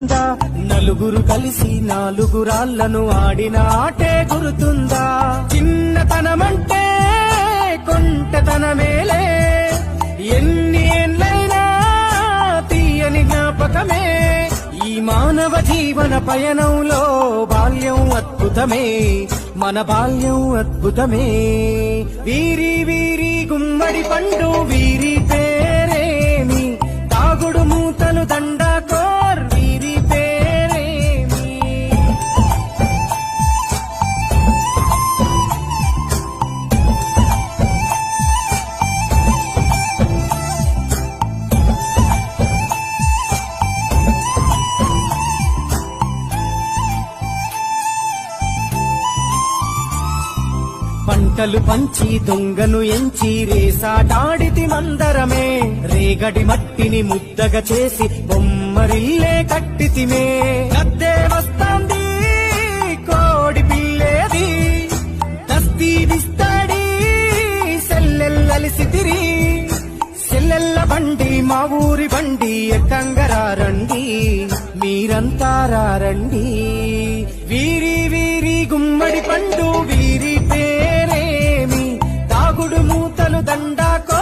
నలుగురు కలిసి నాలుగురాళ్లను ఆడిన ఆటే గురుతుందా? చిన్నతనమంటే కొంటతనమేలే, ఎన్ని ఏళ్ళైనా తీయని జ్ఞాపకమే. ఈ మానవ జీవన పయనంలో బాల్యం అద్భుతమే, మన బాల్యం అద్భుతమే. వీరి వీరి గుమ్మడి పండు వీరి పేరేమి, తాగుడు మూతలు దండాకోర్ వీరి పేరేమి. పంటలు పంచి దొంగను ఎంచి రేసాటాడితి మందరమే, రేగడి మట్టిని ముద్దగా చేసి బొమ్మరిల్లే కట్టితిమే. గద్దే వస్తాంది కోడి పిల్లేది, దస్తీ దిస్తాడి సెల్లెల్లలిసితిరి. సెల్లెల్ల బండి మా ఊరి బండి ఎక్కంగరారండి, మీరంతా రారండి. వీరి వీరి గుమ్మడి పండు వీరి పేరేమి, తాగుడు మూతలు దండాకో